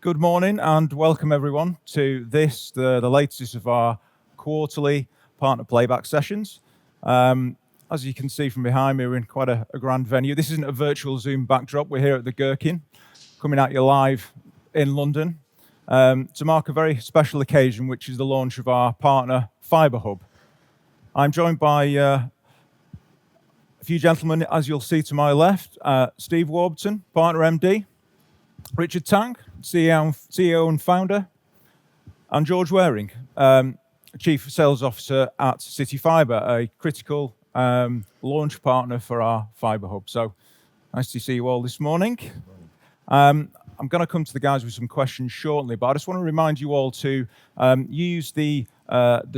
Good morning and welcome everyone to the latest of our quarterly partner playback sessions. As you can see from behind me, we're in quite a grand venue. This isn't a virtual Zoom backdrop. We're here at the Gherkin, coming at you live in London to mark a very special occasion, which is the launch of our partner Fibre Hub. I'm joined by a few gentlemen, as you'll see to my left, Steve Warburton, Partner MD, Richard Tang, CEO and founder, and George Wareing, Chief Sales Officer at CityFibre, a critical launch partner for our Fibre Hub. So nice to see you all this morning. I'm going to come to the guys with some questions shortly, but I just want to remind you all to use the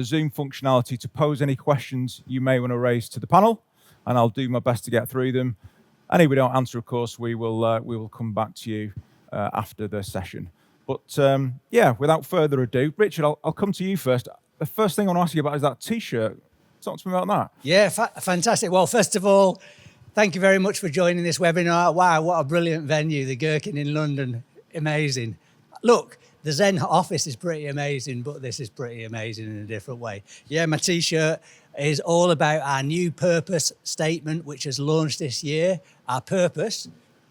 Zoom functionality to pose any questions you may want to raise to the panel, and I'll do my best to get through them. Any we don't answer, of course, we will come back to you after the session. But yeah, without further ado, Richard, I'll come to you first. The first thing I want to ask you about is that T-shirt. Talk to me about that. Yeah, fantastic. Well, first of all, thank you very much for joining this webinar. Wow, what a brilliant venue, the Gherkin in London. Amazing. Look, the Zen office is pretty amazing, but this is pretty amazing in a different way. Yeah, my T-shirt is all about our new purpose statement, which has launched this year. Our purpose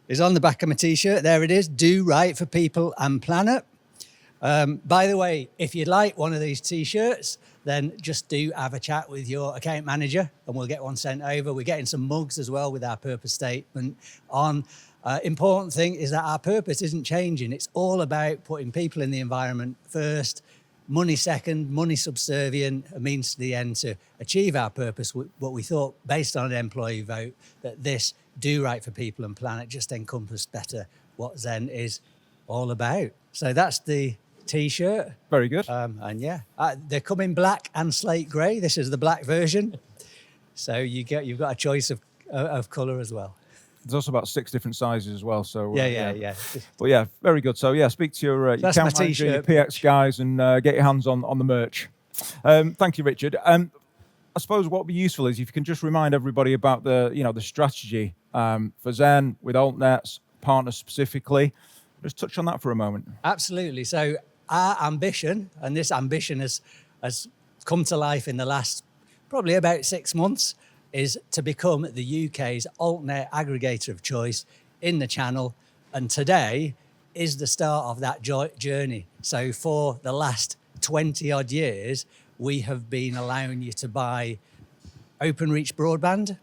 is on the back of my T-shirt. There it is. Do right for people and planet. By the way, if you'd like one of these T-shirts, then just do have a chat with your account manager and we'll get one sent over. We're getting some mugs as well with our purpose statement on. Important thing is that our purpose isn't changing. It's all about putting people in the environment first, money second, money subservient, a means to the end to achieve our purpose. What we thought, based on an employee vote, that this do right for people and planet just encompassed better what Zen is all about. So that's the T-shirt. Very good. And yeah, they come in black and slate grey. This is the black version. So you've got a choice of colour as well. There's also about 6 different sizes as well. So yeah. But yeah, very good. So yeah, speak to your account manager, your PX guys, and get your hands on the merch. Thank you, Richard. I suppose what would be useful is if you can just remind everybody about the strategy for Zen with altnets, partners specifically. Just touch on that for a moment. Absolutely. So our ambition, and this ambition has come to life in the last probably about 6 months, is to become the UK's altnet aggregator of choice in the channel. And today is the start of that journey. So for the last 20 odd years, we have been allowing you to buy Openreach broadband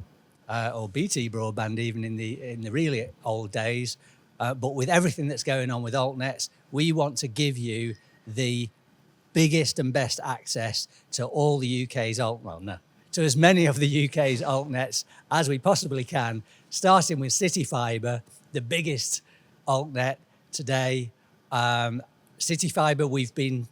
or BT broadband, even in the really old days. But with everything that's going on with altnets, we want to give you the biggest and best access to all the UK's to as many of the UK's altnets as we possibly can, starting with CityFibre, the biggest altnet today. CityFibre, we've been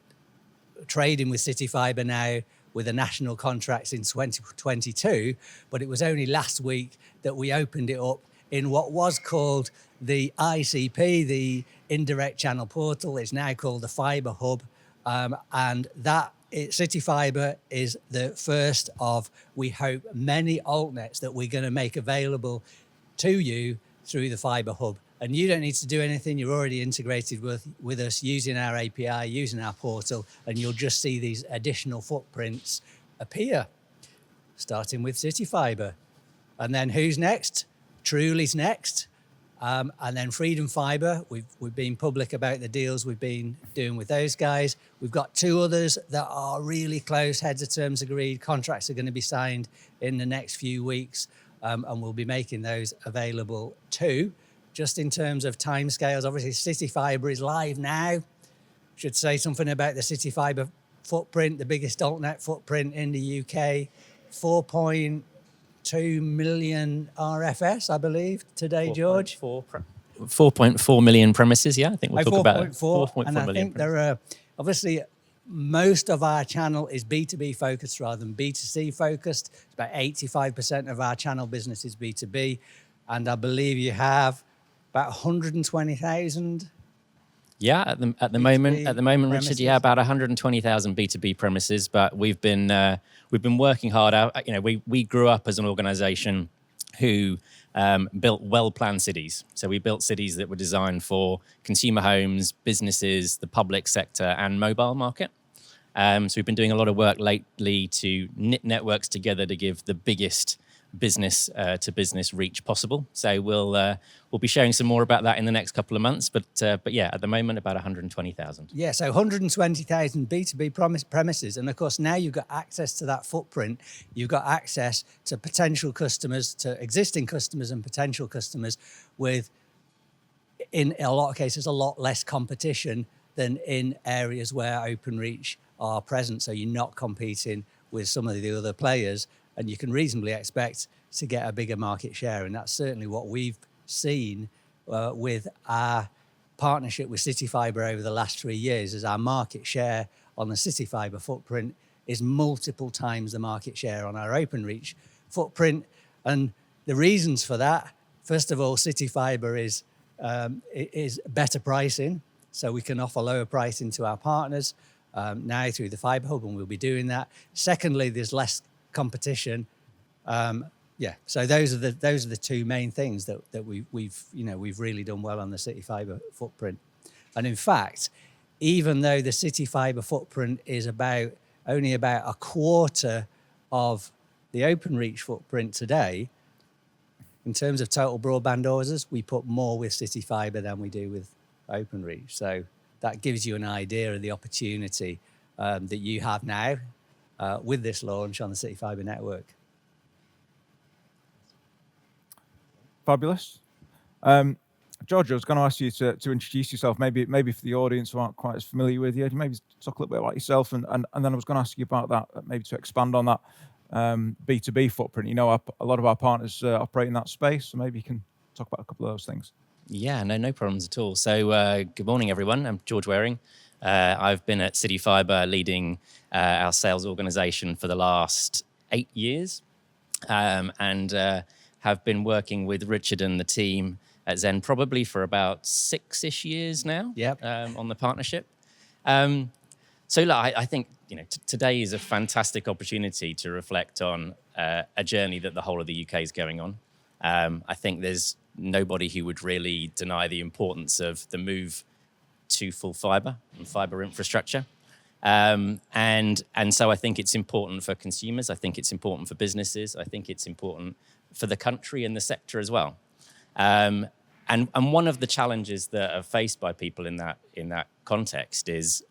trading with CityFibre now with a national contract since 2022, but it was only last week that we opened it up in what was called the ICP, the Indirect Channel Portal. It's now called the Fibre Hub, and that CityFibre is the first of, we hope, many altnets that we're going to make available to you through the Fibre Hub. And you don't need to do anything. You're already integrated with us using our API, using our portal, and you'll just see these additional footprints appear, starting with CityFibre. And then who's next? Trooli's next. And then Freedom Fibre, we've been public about the deals we've been doing with those guys. We've got 2 others that are really close, heads of terms agreed. Contracts are going to be signed in the next few weeks, and we'll be making those available too. Just in terms of timescales, obviously CityFibre is live now. Should say something about the CityFibre footprint, the biggest altnet footprint in the UK, 4.2 million RFS, I believe, today, George. 4.4 million premises, yeah. I think we'll talk about 4.4 and I think there are, obviously, most of our channel is B2B focused rather than B2C focused. It's about 85% of our channel business is B2B. And I believe you have about 120,000. Yeah, at the moment, premises. Richard, yeah, about 120,000 B2B premises. But we've been working hard out. We grew up as an organisation who built well-planned cities. So we built cities that were designed for consumer homes, businesses, the public sector, and mobile market. So we've been doing a lot of work lately to knit networks together to give the biggest business to business reach possible. So we'll be sharing some more about that in the next couple of months. But yeah, at the moment, about 120,000. Yeah, so 120,000 B2B premises. And of course, now you've got access to that footprint. You've got access to potential customers, to existing customers and potential customers with, in a lot of cases, a lot less competition than in areas where Openreach are present. So you're not competing with some of the other players, and you can reasonably expect to get a bigger market share. And that's certainly what we've seen with our partnership with CityFibre over the last 3 years, as our market share on the CityFibre footprint is multiple times the market share on our Openreach footprint. And the reasons for that, first of all, CityFibre is better pricing, so we can offer lower pricing to our partners now through the Fibre Hub, and we'll be doing that. Secondly, there's less competition. So those are the two main things that we've really done well on the CityFibre footprint. And in fact, even though the CityFibre footprint is only about a quarter of the Openreach footprint today, in terms of total broadband orders, we put more with CityFibre than we do with Openreach. So that gives you an idea of the opportunity that you have now with this launch on the CityFibre network. Fabulous. George, I was going to ask you to introduce yourself, maybe for the audience who aren't quite as familiar with you, maybe talk a little bit about yourself, and then I was going to ask you about that, maybe to expand on that B2B footprint. You know, a lot of our partners operate in that space, so maybe you can talk about a couple of those things. Yeah, no problems at all. So good morning, everyone. I'm George Wareing. I've been at CityFibre leading our sales organization for the last 8 years, and have been working with Richard and the team at Zen probably for about 6-ish years now. Yep. On the partnership. So look, I think today is a fantastic opportunity to reflect on a journey that the whole of the UK is going on. I think there's nobody who would really deny the importance of the move to full fibre and fibre infrastructure. And so I think it's important for consumers. I think it's important for businesses. I think it's important for the country and the sector as well. And one of the challenges that are faced by people in that context is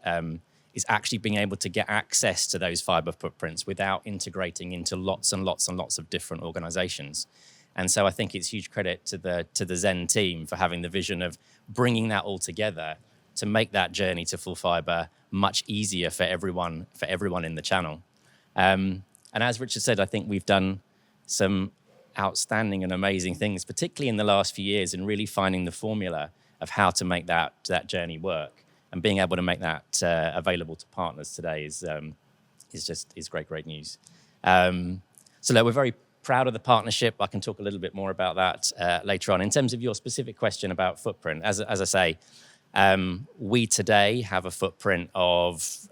actually being able to get access to those fibre footprints without integrating into lots and lots and lots of different organisations. And so I think it's huge credit to the Zen team for having the vision of bringing that all together to make that journey to full fibre much easier for everyone in the channel. And as Richard said, I think we've done some outstanding and amazing things, particularly in the last few years, in really finding the formula of how to make that journey work, and being able to make that available to partners today is great news. So look, we're very proud of the partnership. I can talk a little bit more about that later on. In terms of your specific question about footprint, as I say, we today have a footprint of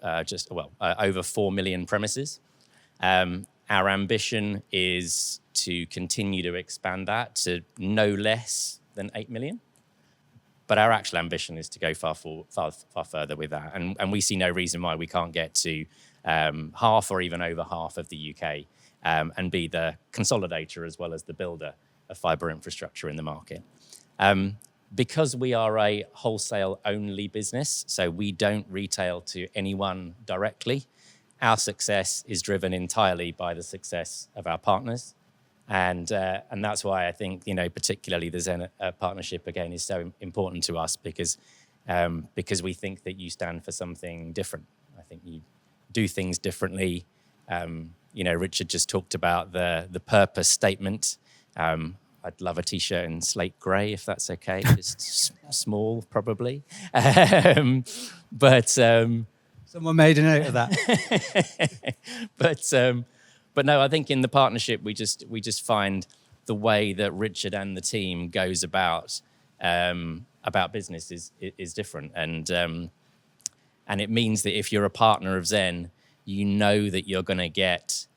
over 4 million premises. Our ambition is to continue to expand that to no less than 8 million. But our actual ambition is to go far further with that. And we see no reason why we can't get to half or even over half of the UK and be the consolidator as well as the builder of fibre infrastructure in the market. Because we are a wholesale-only business, so we don't retail to anyone directly, our success is driven entirely by the success of our partners. And that's why I think, particularly the Zen partnership, again, is so important to us because we think that you stand for something different. I think you do things differently. Richard just talked about the purpose statement. I'd love a T-shirt in slate grey, if that's okay. Just small, probably. But someone made a note of that. But no, I think in the partnership we just find the way that Richard and the team goes about business is different, and it means that if you're a partner of Zen, you know that you're going to get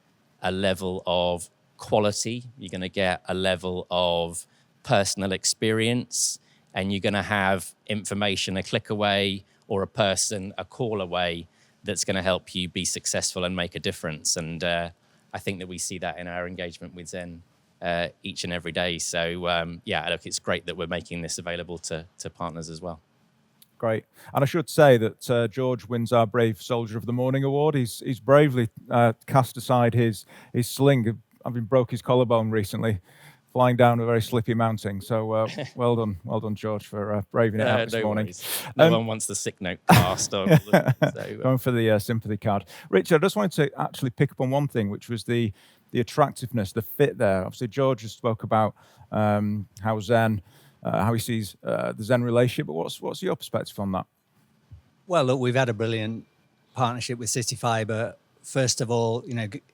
a level of quality, you're going to get a level of personal experience, and you're going to have information a click away or a person a call away that's going to help you be successful and make a difference. And I think that we see that in our engagement with Zen each and every day. So yeah, look, it's great that we're making this available to partners as well. Great. And I should say that George wins our Brave Soldier of the Morning award. He's bravely cast aside his sling, having broke his collarbone recently, flying down a very slippy mountain. So well done, George, for braving it out this morning. Worries. No one wants the sick note passed on. Going for the sympathy card. Richard, I just wanted to actually pick up on one thing, which was the attractiveness, the fit there. Obviously, George just spoke about how Zen, how he sees the Zen relationship, but what's your perspective on that? Well, look, we've had a brilliant partnership with CityFibre. First of all,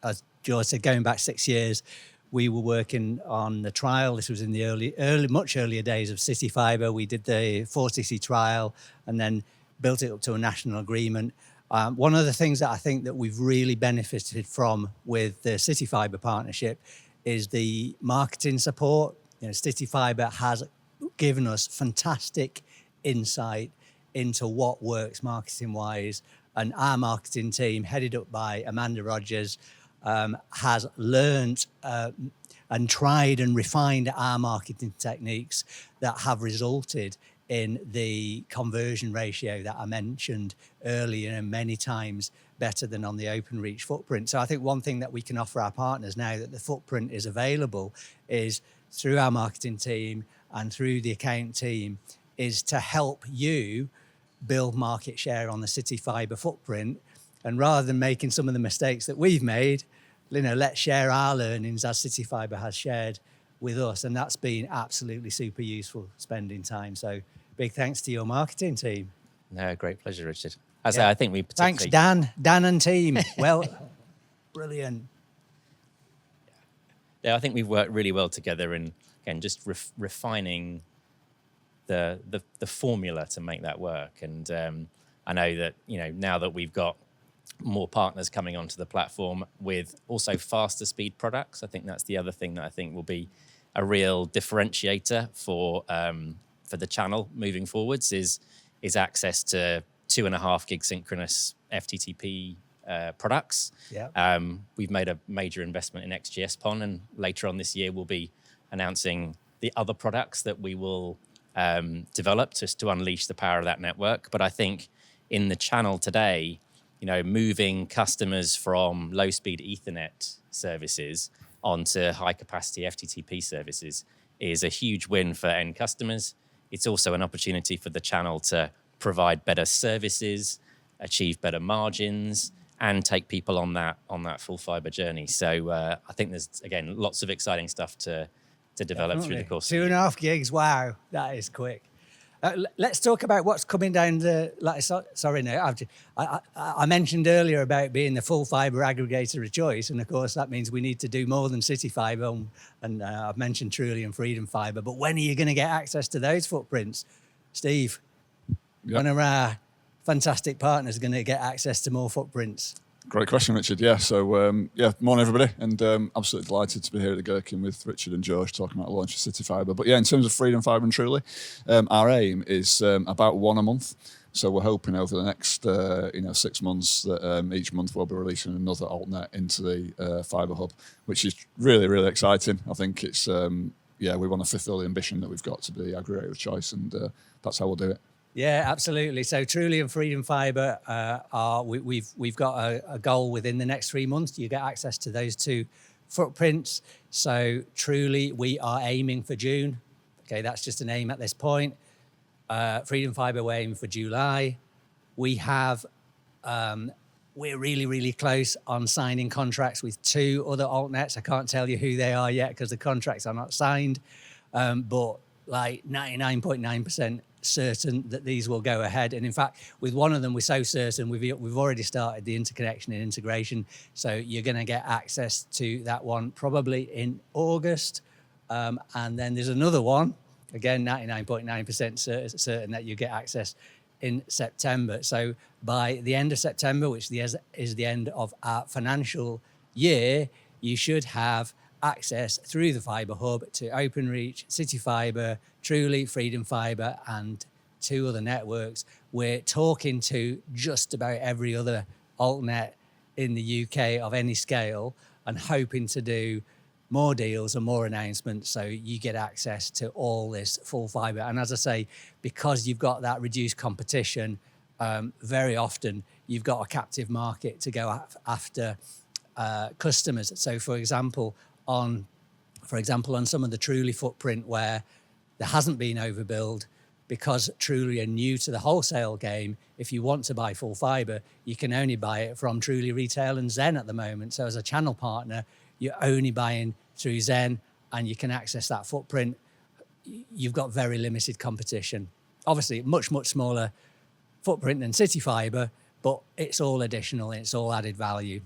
as George said, going back 6 years, we were working on the trial. This was in the much earlier days of CityFibre. We did the 4cc trial and then built it up to a national agreement. One of the things that I think that we've really benefited from with the CityFibre partnership is the marketing support. CityFibre has given us fantastic insight into what works marketing-wise, and our marketing team, headed up by Amanda Rogers, has learned and tried and refined our marketing techniques that have resulted in the conversion ratio that I mentioned earlier, and many times better than on the OpenReach footprint. So I think one thing that we can offer our partners now that the footprint is available is through our marketing team and through the account team is to help you build market share on the CityFibre footprint. And rather than making some of the mistakes that we've made, let's share our learnings as CityFibre has shared with us. And that's been absolutely super useful spending time. So big thanks to your marketing team. No, great pleasure, Richard. I think we particularly... Thanks, Dan and team. Well, brilliant. Yeah, I think we've worked really well together in, again, just refining the formula to make that work. And I know that, now that we've got more partners coming onto the platform with also faster speed products, I think that's the other thing that I think will be a real differentiator for the channel moving forwards is access to 2.5 gig synchronous FTTP products. Yeah. We've made a major investment in XGS-PON, and later on this year we'll be announcing the other products that we will develop just to unleash the power of that network. But I think in the channel today, moving customers from low-speed Ethernet services onto high-capacity FTTP services is a huge win for end customers. It's also an opportunity for the channel to provide better services, achieve better margins, and take people on that full fibre journey. So I think there's, again, lots of exciting stuff to develop through the course. 2.5 gigs, wow, that is quick. Let's talk about what's coming down the... I mentioned earlier about being the full fibre aggregator of choice, and of course that means we need to do more than CityFibre, and I've mentioned Trooli and Freedom Fibre, but when are you going to get access to those footprints? Steve, One of our fantastic partners going to get access to more footprints? Great question, Richard. Yeah, so morning everybody, and absolutely delighted to be here at the Gherkin with Richard and George talking about the launch of CityFibre. But yeah, in terms of Freedom Fibre and Trooli, our aim is about one a month. So we're hoping over the next 6 months that each month we'll be releasing another altnet into the Fibre Hub, which is really, really exciting. I think it's we want to fulfil the ambition that we've got to be the aggregator of choice, and that's how we'll do it. Yeah, absolutely. So Trooli and Freedom Fibre we've got a goal within the next 3 months. You get access to those two footprints. So Trooli, we are aiming for June. Okay, that's just an aim at this point. Freedom Fibre, we're aiming for July. We have, we're really, really close on signing contracts with 2 other altnets. I can't tell you who they are yet because the contracts are not signed, but like 99.9% certain that these will go ahead. And in fact, with one of them, we're so certain we've already started the interconnection and integration. So you're going to get access to that one probably in August. And then there's another one, again, 99.9% certain that you get access in September. So by the end of September, which is the end of our financial year, you should have access through the Fibre Hub to Openreach, CityFibre, Trooli, Freedom Fibre, and 2 other networks. We're talking to just about every other altnet in the UK of any scale and hoping to do more deals and more announcements so you get access to all this full fibre. And as I say, because you've got that reduced competition, very often you've got a captive market to go after customers. So for example, on some of the Trooli footprint where there hasn't been overbuild, because Trooli are new to the wholesale game, if you want to buy full fibre, you can only buy it from Trooli Retail and Zen at the moment. So as a channel partner, you're only buying through Zen and you can access that footprint. You've got very limited competition. Obviously, much, much smaller footprint than CityFibre, but it's all additional and it's all added value.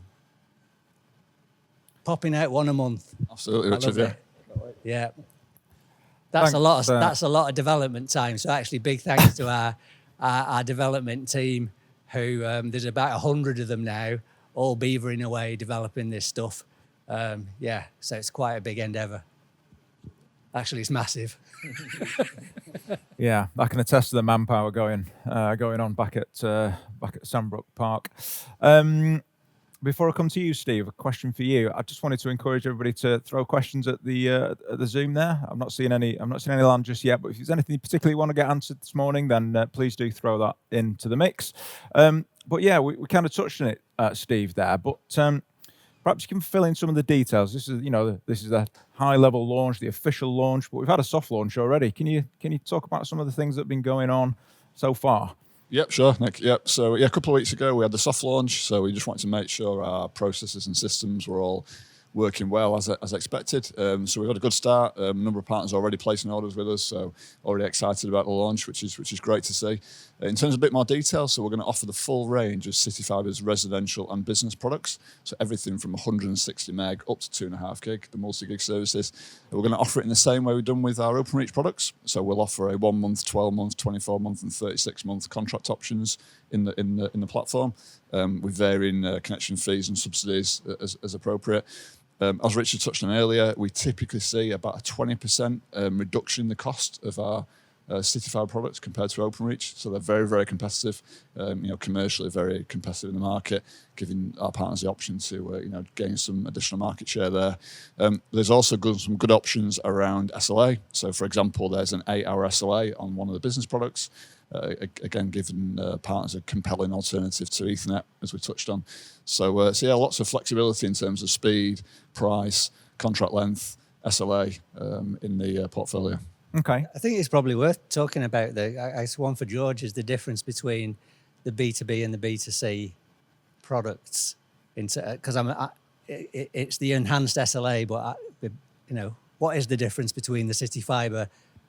Popping out 1 a month. Absolutely, Richard. Yeah. Yeah. That's Thanks, that's a lot of development time. So actually, big thanks to our development team, who there's about 100 of them now, all beavering away developing this stuff. So it's quite a big endeavour. Actually, it's massive. Yeah, I can attest to the manpower going on back at Sandbrook Park. Before I come to you, Steve, a question for you. I just wanted to encourage everybody to throw questions at the Zoom there. I'm not seeing any land just yet, but if there's anything you particularly want to get answered this morning, then please do throw that into the mix. But yeah, we kind of touched on it, Steve, there. But perhaps you can fill in some of the details. This is a high-level launch, the official launch, but we've had a soft launch already. Can you talk about some of the things that have been going on so far? Yep, sure, Nick. Yep. So, a couple of weeks ago, we had the soft launch. So, we just wanted to make sure our processes and systems were all working well as expected. So, we've had a good start. A number of partners already placing orders with us. So, already excited about the launch, which is great to see. In terms of a bit more detail, so we're going to offer the full range of CityFibre's residential and business products. So, everything from 160 meg up to 2.5 gig, the multi-gig services. We're going to offer it in the same way we've done with our Openreach products. So, we'll offer a 1 month, 12 month, 24 month, and 36 month contract options in the platform, with varying connection fees and subsidies as appropriate. As Richard touched on earlier, we typically see about a 20% reduction in the cost of our CityFibre products compared to Openreach. So they're very, very competitive, commercially very competitive in the market, giving our partners the option to gain some additional market share there. There's also some good options around SLA. So for example, there's an 8-hour SLA on one of the business products. Again, giving partners a compelling alternative to Ethernet, as we touched on. So yeah, lots of flexibility in terms of speed, price, contract length, SLA in the portfolio. Okay. I think it's probably worth talking about one for George is the difference between the B2B and the B2C products. Because it's the enhanced SLA, but what is the difference between the CityFibre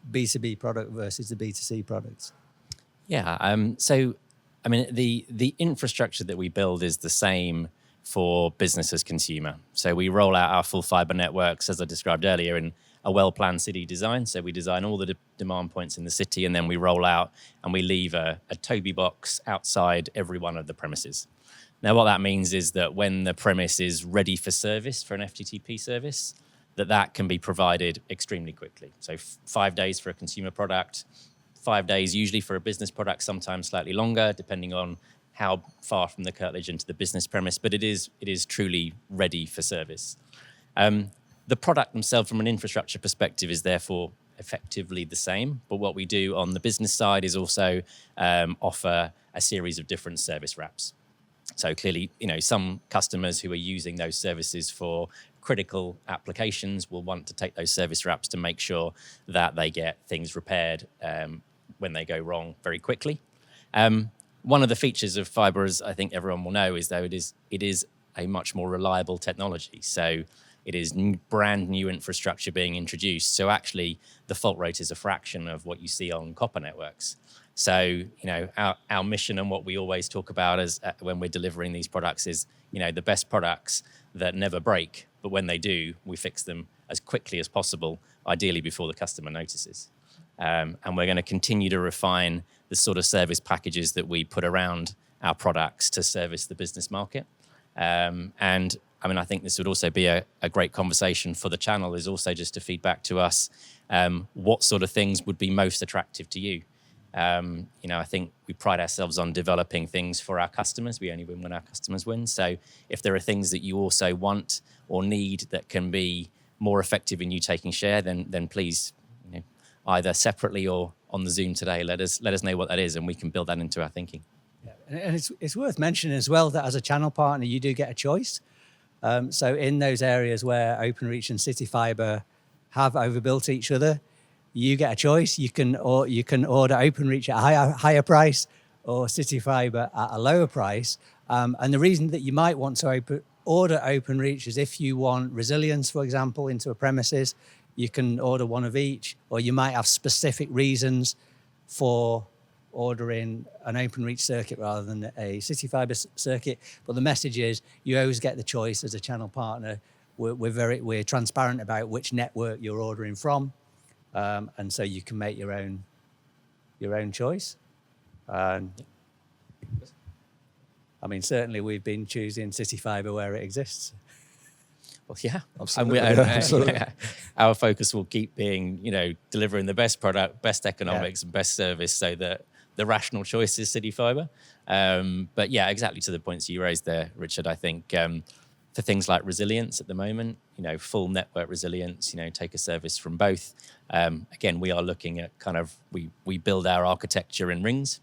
B2B product versus the B2C products? Yeah. So, I mean, the infrastructure that we build is the same for business as consumer. So we roll out our full fibre networks, as I described earlier, in a well-planned city design. So we design all the demand points in the city, and then we roll out and we leave a Toby box outside every one of the premises. Now, what that means is that when the premise is ready for service, for an FTTP service, that can be provided extremely quickly. So 5 days for a consumer product, 5 days usually for a business product, sometimes slightly longer, depending on how far from the curtilage into the business premise, but it is truly ready for service. The product themselves from an infrastructure perspective is therefore effectively the same, but what we do on the business side is also offer a series of different service wraps. So clearly, some customers who are using those services for critical applications will want to take those service wraps to make sure that they get things repaired when they go wrong very quickly. One of the features of fibre, as I think everyone will know, is that it is a much more reliable technology. So it is brand new infrastructure being introduced. So actually, the fault rate is a fraction of what you see on copper networks. So, our mission and what we always talk about as when we're delivering these products is, the best products that never break, but when they do, we fix them as quickly as possible, ideally before the customer notices. And we're going to continue to refine the sort of service packages that we put around our products to service the business market. And I mean, I think this would also be a great conversation for the channel, is also just to feedback to us what sort of things would be most attractive to you. I think we pride ourselves on developing things for our customers. We only win when our customers win. So if there are things that you also want or need that can be more effective in you taking share, then please, either separately or on the Zoom today, let us know what that is, and we can build that into our thinking. Yeah. And it's worth mentioning as well that as a channel partner, you do get a choice. So in those areas where OpenReach and CityFibre have overbuilt each other, you get a choice. You can order OpenReach at a higher price or CityFibre at a lower price. And the reason that you might want to order OpenReach is if you want resilience, for example, into a premises, you can order one of each, or you might have specific reasons for ordering an OpenReach circuit rather than a CityFibre circuit. But the message is you always get the choice as a channel partner. We're transparent about which network you're ordering from, and so you can make your own choice. And I mean, certainly we've been choosing CityFibre where it exists. Well, yeah, Absolutely. absolutely. Our focus will keep being, delivering the best product, best economics, and best service, so that the rational choice is CityFibre. But yeah, exactly to the points you raised there, Richard. I think for things like resilience at the moment, full network resilience, take a service from both. Again, we are looking at we build our architecture in rings,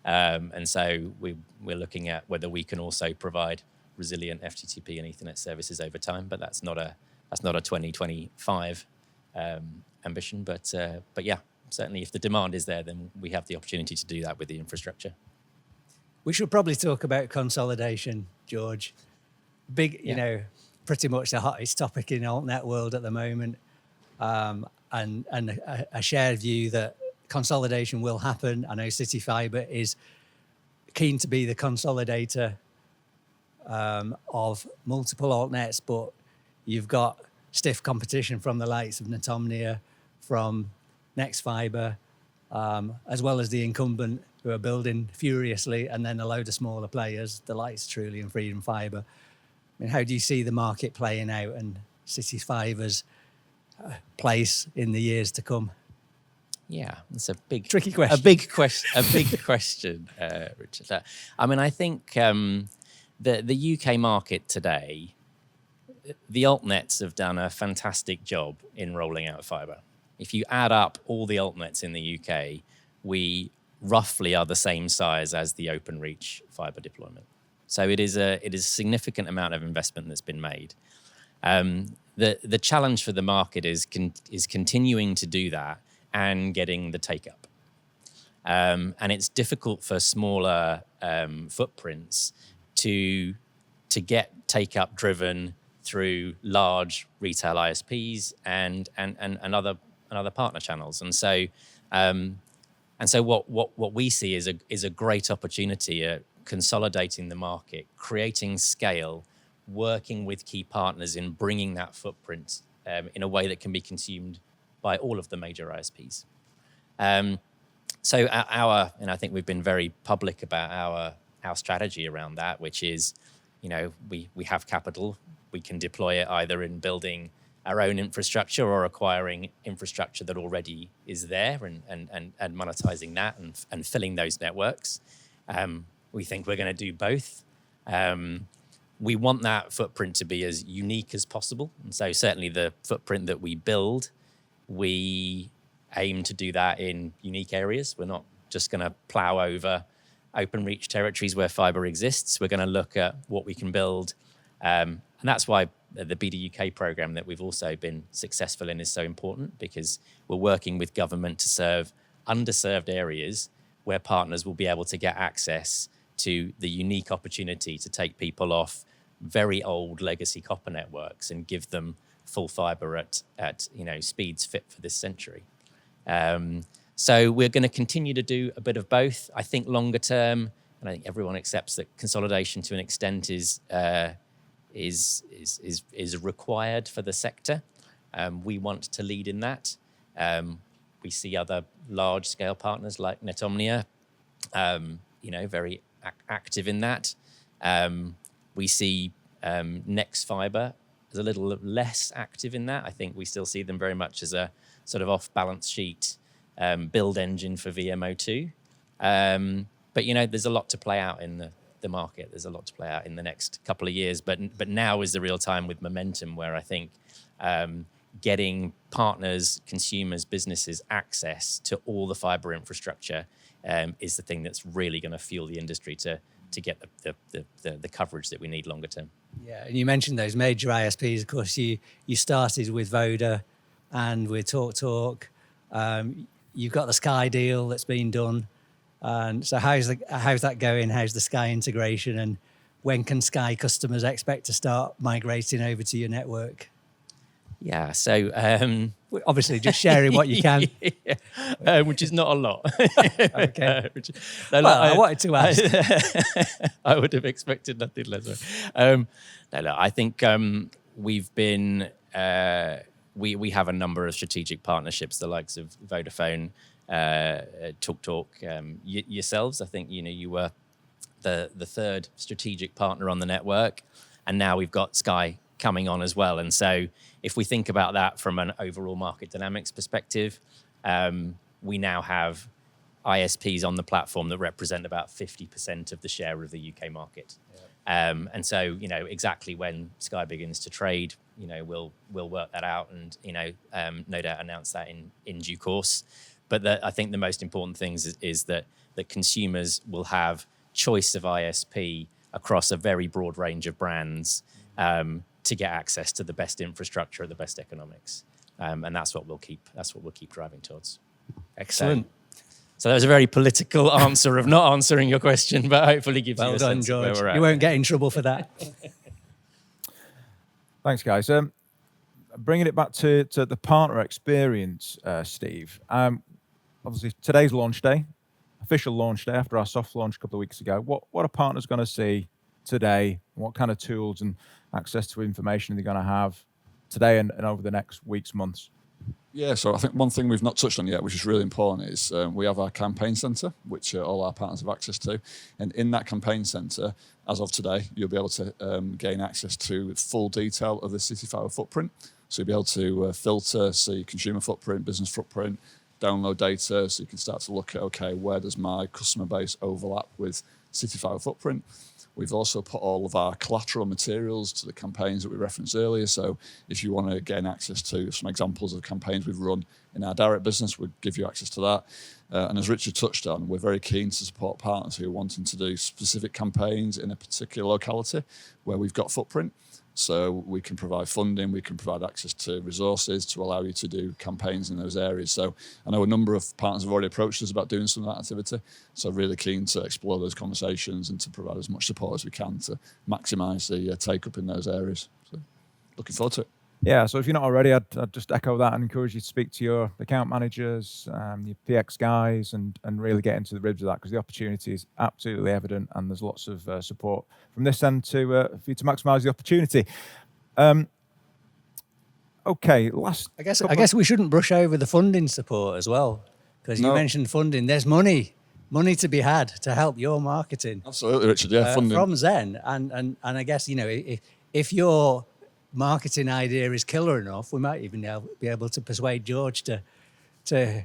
and so we're looking at whether we can also provide resilient FTTP and Ethernet services over time, but that's not a 2025 ambition. But yeah, certainly if the demand is there, then we have the opportunity to do that with the infrastructure. We should probably talk about consolidation, George. Big, pretty much the hottest topic in the altnet world at the moment, and a shared view that consolidation will happen. I know CityFibre is keen to be the consolidator of multiple altnets, but you've got stiff competition from the likes of Netomnia, from Nexfibre, as well as the incumbent who are building furiously, and then a load of smaller players, the likes of Trooli and Freedom Fibre. I mean, how do you see the market playing out and CityFibre's place in the years to come? Yeah, it's a big, tricky question. A big question, Richard. I mean, I think the UK market today, the altnets have done a fantastic job in rolling out fibre. If you add up all the altnets in the UK, we roughly are the same size as the OpenReach fibre deployment. So it is a significant amount of investment that's been made. The challenge for the market is continuing to do that and getting the take up. And it's difficult for smaller footprints to get take up driven through large retail ISPs and other partner channels. And so what we see is a great opportunity at consolidating the market, creating scale, working with key partners in bringing that footprint in a way that can be consumed by all of the major ISPs. So and I think we've been very public about our strategy around that, which is, we have capital. We can deploy it either in building our own infrastructure or acquiring infrastructure that already is there and monetizing that and filling those networks. We think we're going to do both. We want that footprint to be as unique as possible. And so certainly the footprint that we build, we aim to do that in unique areas. We're not just going to plow over OpenReach territories where fibre exists. We're going to look at what we can build. And that's why the BDUK program that we've also been successful in is so important, because we're working with government to serve underserved areas where partners will be able to get access to the unique opportunity to take people off very old legacy copper networks and give them full fibre at speeds fit for this century. So we're going to continue to do a bit of both. I think longer term, and I think everyone accepts that consolidation to an extent is required for the sector. We want to lead in that. We see other large-scale partners like Netomnia, very active in that. We see Nexfibre is a little less active in that. I think we still see them very much as a sort of off-balance sheet build engine for VMO2. But, there's a lot to play out in the market. There's a lot to play out in the next couple of years. But now is the real time with momentum where I think getting partners, consumers, businesses access to all the fibre infrastructure is the thing that's really going to fuel the industry to get the coverage that we need longer term. Yeah, and you mentioned those major ISPs. Of course, you started with Voda and with TalkTalk. You've got the Sky deal that's been done. And so how's that going? How's the Sky integration? And when can Sky customers expect to start migrating over to your network? Yeah, so obviously just sharing what you can, which is not a lot. Okay. I wanted to ask. I would have expected nothing less. I think we've been we have a number of strategic partnerships, the likes of Vodafone, TalkTalk, yourselves. I think you were the third strategic partner on the network, and now we've got Sky coming on as well. And so if we think about that from an overall market dynamics perspective, we now have ISPs on the platform that represent about 50% of the share of the UK market. Yeah. And so, exactly when Sky begins to trade, we'll work that out and, no doubt announce that in due course. But I think the most important thing is that consumers will have choice of ISP across a very broad range of brands, to get access to the best infrastructure at the best economics, and that's what we'll keep driving towards. Excellent. So that was a very political answer of not answering your question, but hopefully gives you a sense George. of where we're at. You won't get in trouble for that. Thanks, guys. Bringing it back to the partner experience, Steve. Obviously, today's launch day, official launch day after our soft launch a couple of weeks ago. What are partners going to see today? What kind of tools and access to information are they going to have today and over the next weeks, months? Yeah, so I think one thing we've not touched on yet, which is really important, is we have our campaign centre, which all our partners have access to. And in that campaign centre, as of today, you'll be able to gain access to full detail of the CityFibre footprint. So you'll be able to filter, see consumer footprint, business footprint, download data, so you can start to look at, okay, where does my customer base overlap with CityFibre footprint? We've also put all of our collateral materials to the campaigns that we referenced earlier. So if you want to gain access to some examples of campaigns we've run in our direct business, we'd give you access to that. And as Richard touched on, we're very keen to support partners who are wanting to do specific campaigns in a particular locality where we've got footprint. So we can provide funding, we can provide access to resources to allow you to do campaigns in those areas. So I know a number of partners have already approached us about doing some of that activity. So really keen to explore those conversations and to provide as much support as we can to maximise the take-up in those areas. So looking forward to it. Yeah, so if you're not already, I'd just echo that and encourage you to speak to your account managers, your PX guys, and really get into the ribs of that, because the opportunity is absolutely evident and there's lots of support from this end for you to maximise the opportunity. Okay, I guess we shouldn't brush over the funding support as well, because you mentioned funding. There's money to be had to help your marketing. Absolutely, Richard. Yeah, funding from Zen, and I guess if your marketing idea is killer enough, we might even be able to persuade George to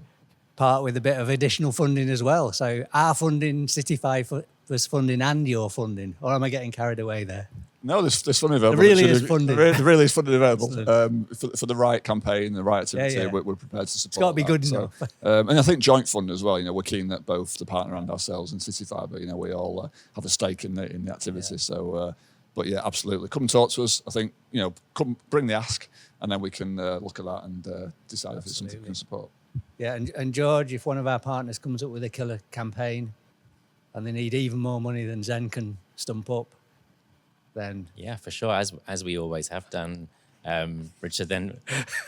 part with a bit of additional funding as well. So our funding, CityFibre's funding, and your funding, or am I getting carried away there? No, there's funding available. There really is funding. There really is funding available for the right campaign, the right activity. Yeah. We're prepared to support. It's got to be good enough. And I think joint fund as well. We're keen that both the partner and ourselves and CityFibre, we all have a stake in the activity. Yeah. So. But yeah, absolutely. Come and talk to us. I think, come bring the ask, and then we can look at that and decide if it's something we can support. Yeah, and George, if one of our partners comes up with a killer campaign and they need even more money than Zen can stump up, then... Yeah, for sure, as we always have done. Richard, then,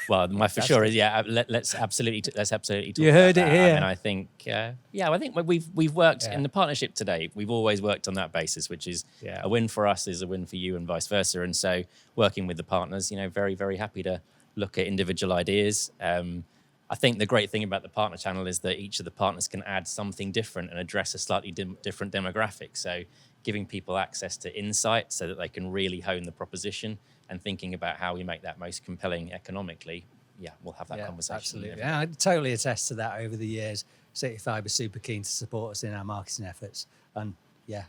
well, my for sure is let's absolutely talk. You heard it here, and I think I think we've worked in the partnership today. We've always worked on that basis, which is a win for us is a win for you, and vice versa. And so, working with the partners, very very happy to look at individual ideas. I think the great thing about the partner channel is that each of the partners can add something different and address a slightly different demographic. So, giving people access to insight so that they can really hone the proposition, and thinking about how we make that most compelling economically, we'll have that conversation. Absolutely. Yeah, I totally attest to that over the years. CityFibre super keen to support us in our marketing efforts. And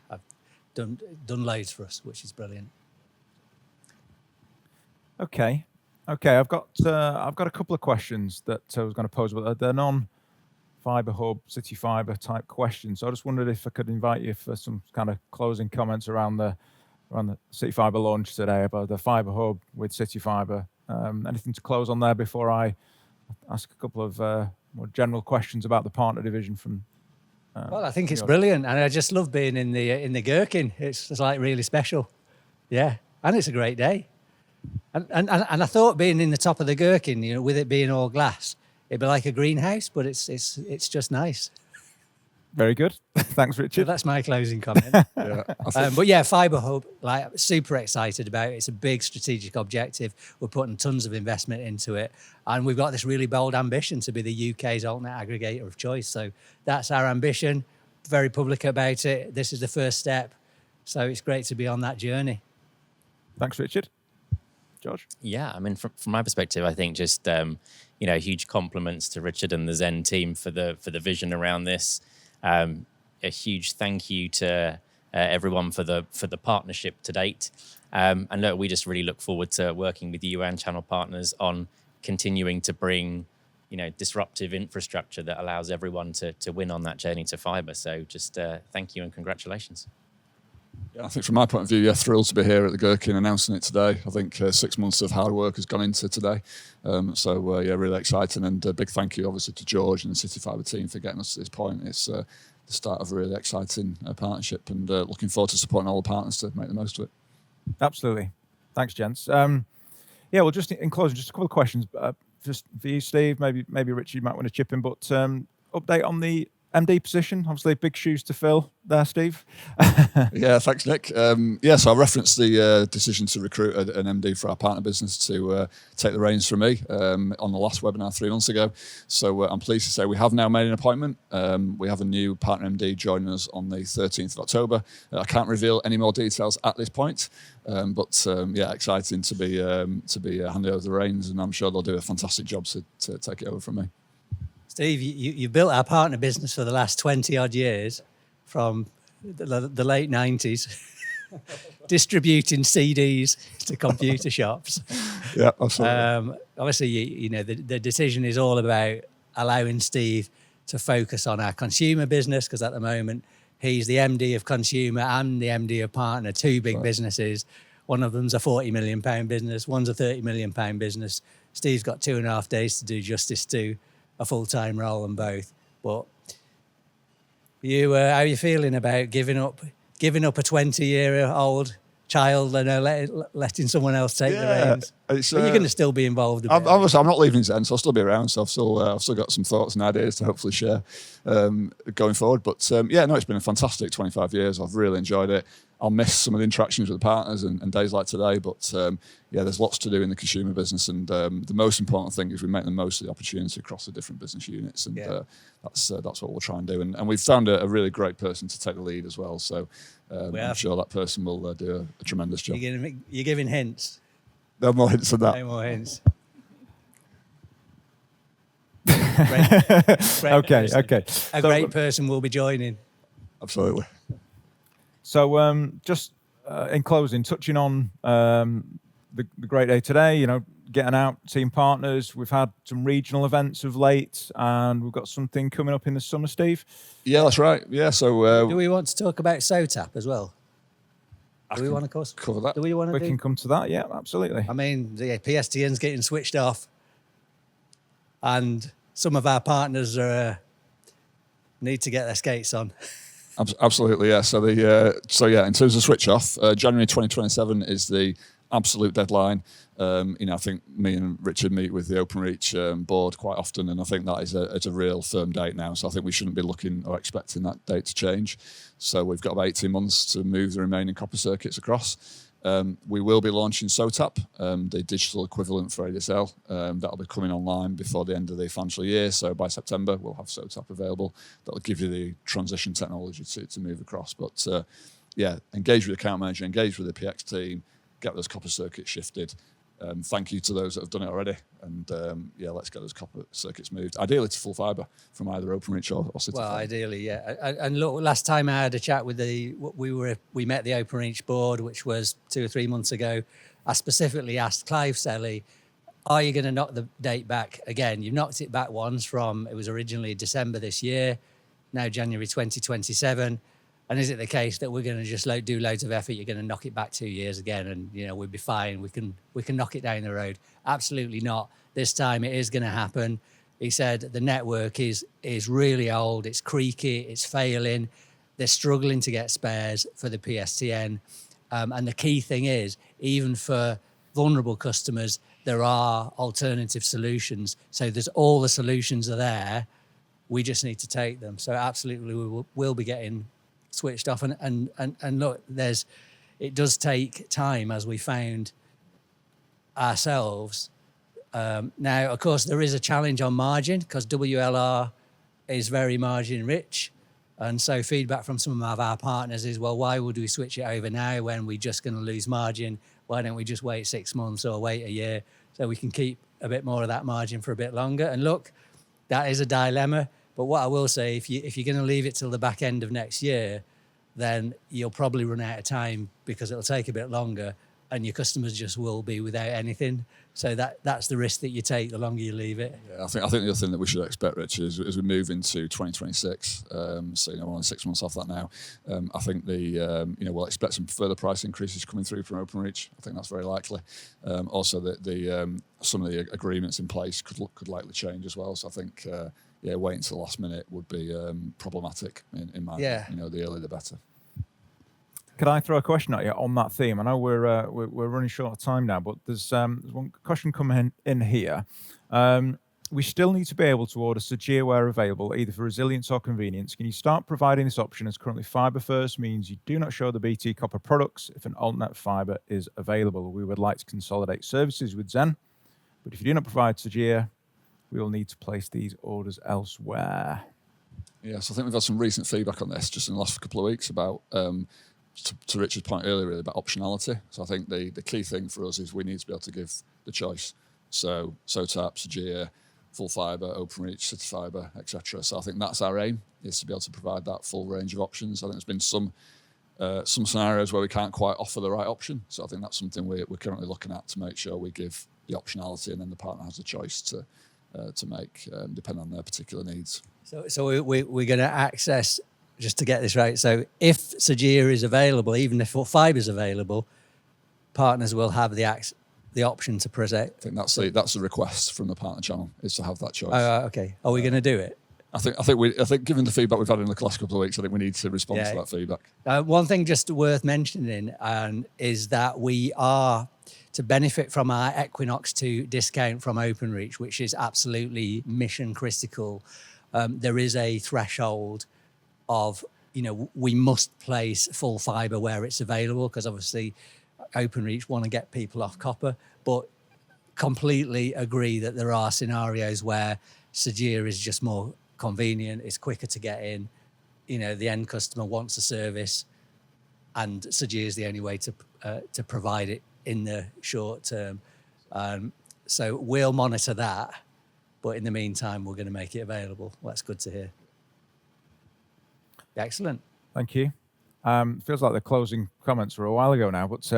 I've done loads for us, which is brilliant. Okay. I've got a couple of questions that I was going to pose, but they're non-Fibre Hub, CityFibre type questions. So I just wondered if I could invite you for some kind of closing comments around the CityFibre launch today, about the Fibre Hub with CityFibre. Anything to close on there before I ask a couple of more general questions about the partner division from? Well, I think it's brilliant, and I just love being in the Gherkin. It's like really special, and it's a great day. And I thought being in the top of the Gherkin, with it being all glass, it'd be like a greenhouse, but it's just nice. Very good. Thanks, Richard. So that's my closing comment. But Fibre Hub, super excited about it. It's a big strategic objective. We're putting tons of investment into it. And we've got this really bold ambition to be the UK's altnet aggregator of choice. So that's our ambition. Very public about it. This is the first step. So it's great to be on that journey. Thanks, Richard. George? Yeah, I mean, from my perspective, I think just, huge compliments to Richard and the Zen team for the vision around this. A huge thank you to everyone for the partnership to date. And look, we just really look forward to working with you and channel partners on continuing to bring, disruptive infrastructure that allows everyone to win on that journey to fibre. So just thank you and congratulations. Yeah, I think from my point of view, thrilled to be here at the Gherkin announcing it today. I think 6 months of hard work has gone into today. Really exciting, and a big thank you obviously to George and the CityFibre team for getting us to this point. It's the start of a really exciting partnership, and looking forward to supporting all the partners to make the most of it. Absolutely. Thanks, gents. Well, just in closing, just a couple of questions. Just for you, Steve, maybe Richard, you might want to chip in, but update on the MD position, obviously big shoes to fill there, Steve. Yeah, thanks, Nick. So I referenced the decision to recruit an MD for our partner business to take the reins from me on the last webinar 3 months ago. So I'm pleased to say we have now made an appointment. We have a new partner MD joining us on the 13th of October. I can't reveal any more details at this point, but exciting to be handing over the reins, and I'm sure they'll do a fantastic job to take it over from me. Steve, you built our partner business for the last 20 odd years, from the late 90s, distributing CDs to computer shops. Yeah, absolutely. Obviously, the decision is all about allowing Steve to focus on our consumer business, because at the moment he's the MD of consumer and the MD of partner, two big businesses. One of them's a £40 million business, one's a £30 million business. Steve's got 2.5 days to do justice to a full-time role on both. But how are you feeling about giving up a 20-year-old child and letting someone else take the reins? But you're going to still be involved. Obviously, I'm not leaving Zen, so I'll still be around. So I've still got some thoughts and ideas to hopefully share going forward. But it's been a fantastic 25 years. I've really enjoyed it. I'll miss some of the interactions with the partners and days like today. But there's lots to do in the consumer business, and the most important thing is we make the most of the opportunity across the different business units, and that's what we'll try and do. And we've found a really great person to take the lead as well. So I'm sure that person will do a tremendous job. You're giving hints. No more hints than that. No more hints. Okay. A great person will be joining. Absolutely. So just in closing, touching on the great day today, getting out, seeing partners. We've had some regional events of late, and we've got something coming up in the summer, Steve. Yeah, that's right. Yeah, so... do we want to talk about SOTAP as well? Do we want to cover that? Do we want to? We can come to that. Yeah, absolutely. I mean, the PSTN's getting switched off, and some of our partners need to get their skates on. Absolutely, yeah. So in terms of switch off, January 2027 is the absolute deadline. I think me and Richard meet with the Openreach board quite often, and I think that is a real firm date now. So I think we shouldn't be looking or expecting that date to change. So we've got about 18 months to move the remaining copper circuits across. We will be launching SOTAP, the digital equivalent for ADSL. That'll be coming online before the end of the financial year. So by September, we'll have SOTAP available. That'll give you the transition technology to move across. But yeah, engage with the account manager, engage with the PX team, get those copper circuits shifted. Thank you to those that have done it already, and yeah, let's get those copper circuits moved, ideally to full fibre from either OpenReach or CityFibre. Well, ideally, yeah. And look, last time I had a chat with we met the OpenReach board, which was 2 or 3 months ago. I specifically asked Clive Selly, are you going to knock the date back again? You've knocked it back once it was originally December this year, now January 2027. And is it the case that we're going to just do loads of effort? You're going to knock it back 2 years again, and we'll be fine. We can knock it down the road. Absolutely not. This time it is going to happen. He said the network is really old. It's creaky. It's failing. They're struggling to get spares for the PSTN. And the key thing is, even for vulnerable customers, there are alternative solutions. So there's all the solutions are there. We just need to take them. So absolutely, we'll be getting switched off, and look, it does take time, as we found ourselves. Now, of course, there is a challenge on margin because WLR is very margin rich, and so feedback from some of our partners is, well, why would we switch it over now when we're just going to lose margin? Why don't we just wait 6 months or wait a year so we can keep a bit more of that margin for a bit longer? And look, that is a dilemma. But what I will say, if you're going to leave it till the back end of next year, then you'll probably run out of time because it'll take a bit longer, and your customers just will be without anything. So that's the risk that you take the longer you leave it. Yeah, I think the other thing that we should expect, Rich, is as we move into 2026. So we're only 6 months off that now. I think we'll expect some further price increases coming through from OpenReach. I think that's very likely. Also, some of the agreements in place could likely change as well. So I think waiting until the last minute would be problematic in my view. The earlier the better. Could I throw a question at you on that theme? I know we're running short of time now, but there's one question coming in here. We still need to be able to order Sergio where available, either for resilience or convenience. Can you start providing this option, as currently fibre first means you do not show the BT copper products if an altnet fibre is available? We would like to consolidate services with Zen, but if you do not provide Sergio, we will need to place these orders elsewhere. Yeah, so I think we've had some recent feedback on this just in the last couple of weeks about to Richard's point earlier, really, about optionality. So I think the key thing for us is we need to be able to give the choice. So SOTAP, Sergio, full fibre, OpenReach, CityFibre, etc. So I think that's our aim, is to be able to provide that full range of options. I think there's been some scenarios where we can't quite offer the right option. So I think that's something we're currently looking at to make sure we give the optionality, and then the partner has a choice to make, depending on their particular needs. So we're going to access, just to get this right, so if Sergio is available, even if fibre is available, partners will have the option to present. I think that's the request from the partner channel, is to have that choice. Okay. Are we going to do it? I think given the feedback we've had in the last couple of weeks, I think we need to respond to that feedback. One thing just worth mentioning is that we are to benefit from our Equinox 2 discount from OpenReach, which is absolutely mission critical. There is a threshold of, we must place full fibre where it's available, because obviously OpenReach want to get people off copper, but completely agree that there are scenarios where Sergio is just more convenient, it's quicker to get in, the end customer wants a service, and Sergio is the only way to provide it in the short term. So we'll monitor that, but in the meantime, we're going to make it available. Well, that's good to hear. Excellent. Thank you. Feels like the closing comments were a while ago now, but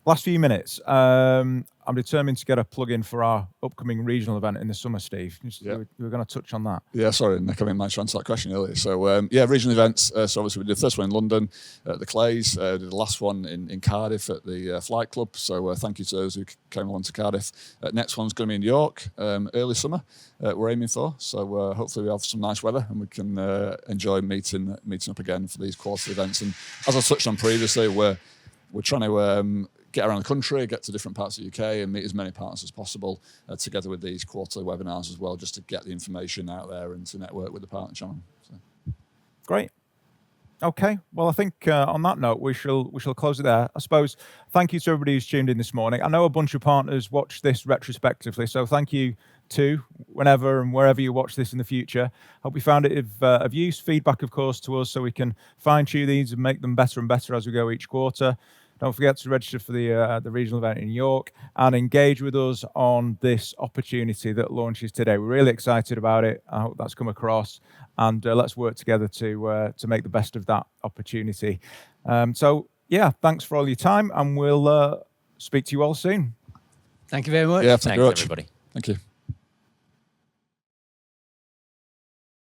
last few minutes. I'm determined to get a plug-in for our upcoming regional event in the summer, Steve. We were going to touch on that. Yeah, sorry, Nick, I didn't manage to answer that question earlier. So, regional events. So obviously we did the first one in London at the Clays, did the last one in Cardiff at the Flight Club. So thank you to those who came along to Cardiff. Next one's going to be in York, early summer, we're aiming for. So hopefully we have some nice weather and we can enjoy meeting up again for these quarterly events. And as I touched on previously, we're trying to get around the country, get to different parts of the UK and meet as many partners as possible, together with these quarterly webinars as well, just to get the information out there and to network with the partner channel. So. Great. Okay. Well, I think on that note, we shall close it there. I suppose, thank you to everybody who's tuned in this morning. I know a bunch of partners watched this retrospectively, so thank you to whenever and wherever you watch this in the future. Hope you found it of use. Feedback, of course, to us so we can fine-tune these and make them better and better as we go each quarter. Don't forget to register for the regional event in York and engage with us on this opportunity that launches today. We're really excited about it. I hope that's come across, and let's work together to make the best of that opportunity. So yeah, thanks for all your time, and we'll speak to you all soon. Thank you very much. Yeah, thank you very much. Thanks, everybody. Thank you.